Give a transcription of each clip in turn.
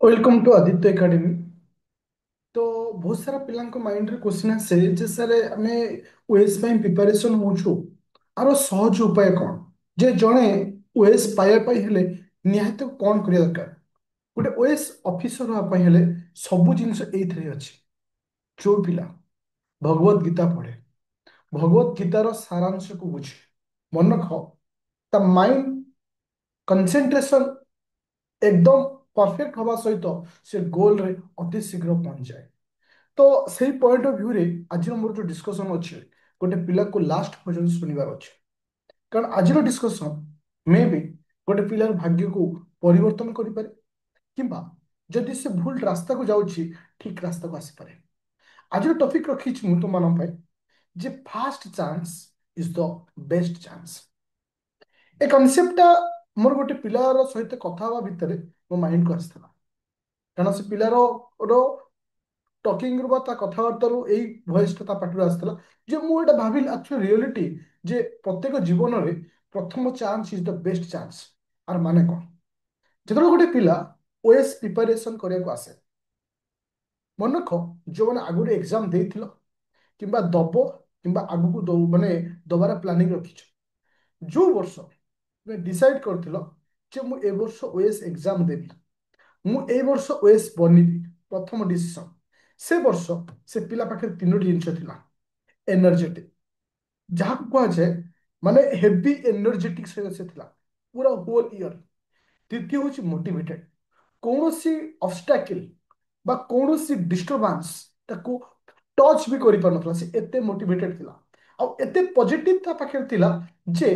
Welcome to Aditya academy. तो बहुत सारा पिलांको माइंड रे क्वेश्चन आसे जे सर आमे ओएस ପାଇଁ प्रिपरेशन होछु आरो सहज उपाय कोन जे जणे ओएस पाया पाई हेले निहाते कोन करिया दरकार गोटे ओएस ऑफिसर होआ पाई हेले सब जिंस एथरे अछि। जो पिला भगवत गीता पढ़े भगवत गीतार सारांश को बुझे मन रख ता माइंड कंसंट्रेशन एकदम परफेक्ट हवा सहित से गोल रे अति शीघ्र पहुंच जाए। तो सेही पॉइंट ऑफ व्यू रे आज मोर जो डिस्कशन अच्छे गोटे पिला को लास्ट पर्यंत सुनिबार अच्छे कारण आज डिस्कशन मे बी गोटे पिलार भाग्य को परिवर्तन करिपारे किंबा जदि से भूल रास्ता को जाउछि ठीक रास्ता को आसी पारे। आज टॉपिक रखी मु तुम मान पाए जे first chance is the best chance. ए कनसेप्टटा मोर गोटे पिलार सहित कथा हवा भितर मो माइंड को आसला कारण से पिलार रो टॉकिंग रू बा ता कथबार्ता रू एई वॉइस ता पाटरू आसला जे मु एटा भाबिल एक्चुअली रियलिटी जे प्रत्येक जीवन रे प्रथम chance is the best chance. आर माने कोन जेतलो गोटे पिला ओएस प्रिपरेशन करिया को आसे मन रख जो माने आगुरे एग्जाम देथिलो किंबा दबो किंबा आगु को दो माने दबारा प्लानिंग रखिछ जो वर्ष तुमे डिसाइड करथिलो जे मु ए वर्ष ओएस एग्जाम देबी मु ए वर्ष ओएस बनिबी प्रथम डिसीजन से वर्ष से पिला पाखे तीनोटी जिनिस थिला एनर्जेटिक जहाँ को कहुए माने हेवी एनर्जेटिक से थिला पूरा होल ईयर। द्वितीय हूँ मोटिवेटेड कौन सी ऑब्स्टैकल बा कौन सी डिस्टर्बांस ताको टच भी करि पार से एते मोटिवेटेड थिला आ एते पॉजिटिव ता पाखे थिला जे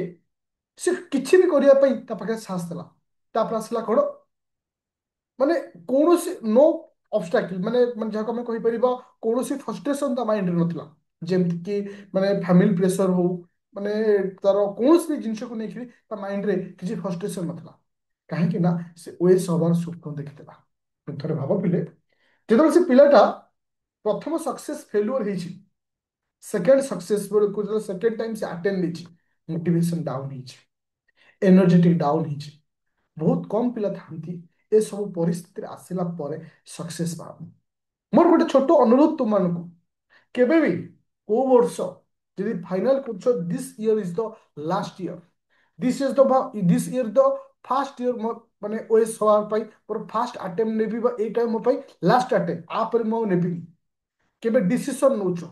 से किछि भी करिया पई ता पाखे साहस थिला। तापर आसला कोन माने कौनसी नो ऑब्स्टैकल माने माने जहाँ आम कहीपर कौन फ्रस्ट्रेशन ता माइंड नथिला जेमति कि माने फैमिली प्रेशर हो माने तार कौन भी जिनस को लेकिन ता माइंड रे किसी फ्रस्ट्रेशन नथिला कहीं ना से ओएस हबार स्वप्न देखिथिला। थोड़े भाव पिले जेतबे से पिलाटा प्रथम सक्सेस फेल्युअर ହେଇଛି सेकंड सक्सेस को जो सेकंड टाइम से अटेंड ହେଇଛି मोटिवेशन डाउन ହେଇଛି एनर्जेटिक डाउन ହେଇଛି बहुत कम पिला थांती ए सब परिस्थिति आसिला परे सक्सेस पाबो। मोर गोटे छोट अनुरोध तुम मानक केबे भी को वर्ष यदि फाइनल कर this year is the last year this is the this year the fast year माने ओएस होवार पाई मोर फास्ट अटेम्प्ट नेबी बा ए टाइम मो पाई लास्ट अटेम्प्ट आ पर मो नेबी केबे डिसीजन नौच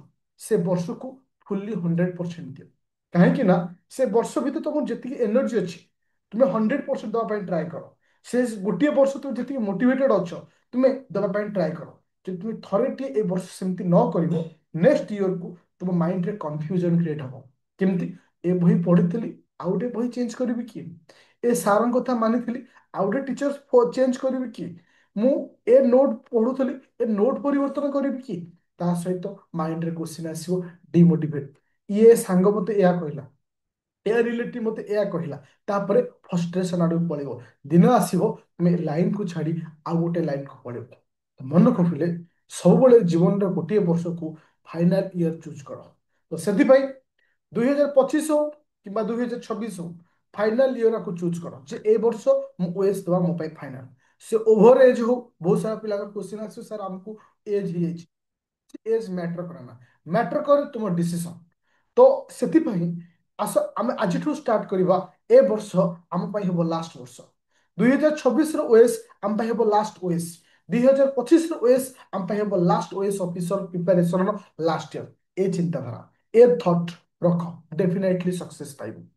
से वर्ष को फुल्ली 100% दियो कहीं ना से वर्ष भितर तुम जी एनर्जी अच्छी तुम्हें 100% दवाई ट्राए कर से गोटे वर्ष तुम जी मोटिवेटेड अच्छ तुम्हें दवाई ट्राए कर जब तुम थरे टे ए वर्ष सेमती न कर नेक्स्ट ईयर को तुम माइंड रे कंफ्यूजन क्रिएट हम केमती ए बही पढ़ी आउ गोटे बही चेंज करी कि ए सार कथा मानी आउ गोटे टीचर चेंज करी कि मु ए नोट पढ़ुली ए नोट परिवर्तन करी कि ता सहित माइंड रे क्वेश्चन आसीबो डिमोटिवेट ये सांग मते या कहला ए रिलेटिव मते एया कहला तापर फ्रस्ट्रेशन आडू पळेबो दिन आसीबो तुमे लाइन को छाड़ी आ गोटे लाइन को पळेबो मन रखिले सब बेले जीवन रे गोटे वर्ष को फाइनल ईयर चूज कर। तो सेति पई 2025 हो किंबा 2026 हो फाइनल ईयर को चूज कर जे ए वर्ष मु ओएस दवा मो पाई फाइनल से ओवर एज हो बहुत सारा पिला का क्वेश्चन आसे सर हमको एज ही एज मैटर करना मैटर करे तुम डिसीजन। तो सेतिपई आस आम आज स्टार्ट करवा ए वर्ष आम हेब लास्ट वर्ष 2026 ओएस आम हेब लास्ट ओएस 2025 ओएस आम हेब last OS officer preparation last year ए चिंताधारा ए थॉट रख डेफिनेटली सक्सेस पाइब।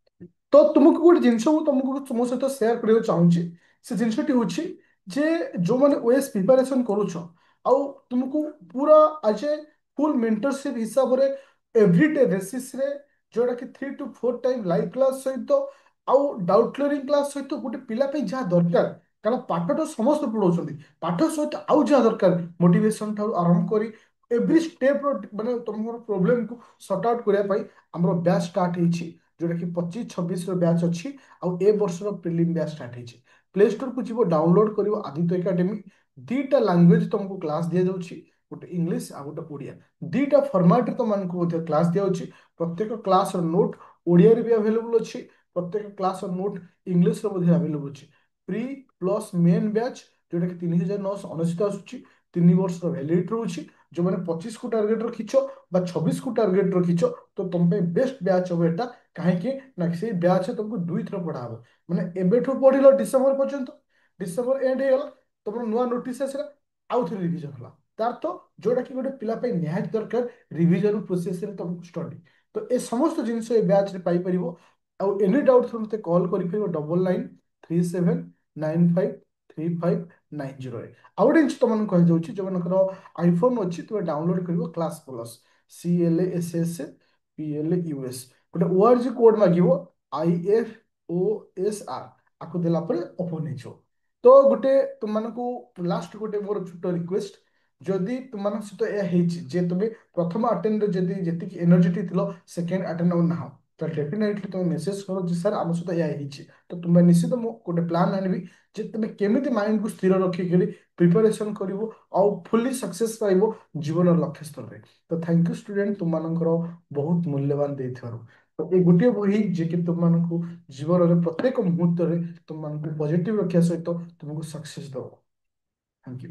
तो तुमको गोटे जिनस तुमको तुम सहित सेयार करने चाहूँगी से जिनसटी हूँ जे जो मैंने ओएस प्रिपरेशन करुछ आउ तुमको पूरा आज ए फुल मेंटरशिप हिसाब रे एवरीडे बेसिस रे जोटा कि 3 to 4 टाइम लाइव क्लास सहित आउ डाउट क्लियरिंग क्लास सहित गोटे पिला पे जहाँ दरकार कारण पाठ तो समस्त पढ़ाऊँ पाठ सहित आउ जहाँ दरकार मोटिवेशन ठार आरंभ करी एवरी स्टेप माने तुम प्रोब्लेम को सॉर्ट आउट करने आम बैच स्टार्ट होती जोटा कि 25-26 बैच अच्छी आउ ए वर्ष प्रिलिम बैच स्टार्ट होती प्ले स्टोर को जीव डाउनलोड कर आदित्य एकेडमी दीटा लैंग्वेज तुमको क्लास दि जाऊँगी गोटे इंग्लीश आ गोटे ओडिया दीटा फॉर्मेट तुमको क्लास दि जाऊँगी प्रत्येक क्लास नोट ओडिया रे भी अवेलेबल अच्छी प्रत्येक क्लास नोट इंग्लीश अवेलेबल अच्छी प्री प्लस मेन बैच जोटा कि 3999 आसूची 3 वर्ष वैलिडिटी रोचे। जो मैंने 25 को टार्गेट रखीच 26 को टार्गेट रखीच तो तुम पे बेस्ट ब्याच हम एटा कहीं ना से ब्याच तुमको 2 थर पढ़ा हम मैंने एबेठू पढ़िल डिसेम्बर पर्यंत डिसेम्बर एंड हो तुम नुआ नोटिस आसला आउ थे रिविजन होला तार तो जोटा कि गोटे पिला निहाती दरकार रिविजन प्रोसेस रे तुमको स्टडी तो ए समस्त जिनस ए बैच रे पाई परिबो आउ एनी डाउट मते कॉल करि परिबो 9937953590 रे आउ गोटे जिनिस तुमन कहि दउची जो मनकर आईफोन अछि तुमे डाउनलोड करिवो क्लास प्लस CLASSPLUS गोटे ओआरजी कोड मागिवो IFOSR आकु देला परे ओपन हेजो तो गोटे तुमको लास्ट गोटे मोर छोट रिक्वेस्ट जदि तुम सहित यह जे तुम प्रथम अटेम्प्ट जदि जी एनर्जेटिक थिलो सेकेंड अटेम्प्ट और ना तो डेफिनेटली तुम मेसेज करो जी सर आम सहित यह तो तुम निश्चित मु गोटे प्लान आनबी जे तुम केमिति माइंड को स्थिर रखिक प्रिपरेशन कर फुली सक्सेस पाइब जीवन लक्ष्य स्तर में तो थैंक यू स्टूडेंट तुम बहुत मूल्यवान दे तो ये गोटे बही जे कि तुमको जीवन में प्रत्येक मुहूर्त में तुमको पॉजिटिव रखा सहित तुमको सक्सेस दब थैंक यू।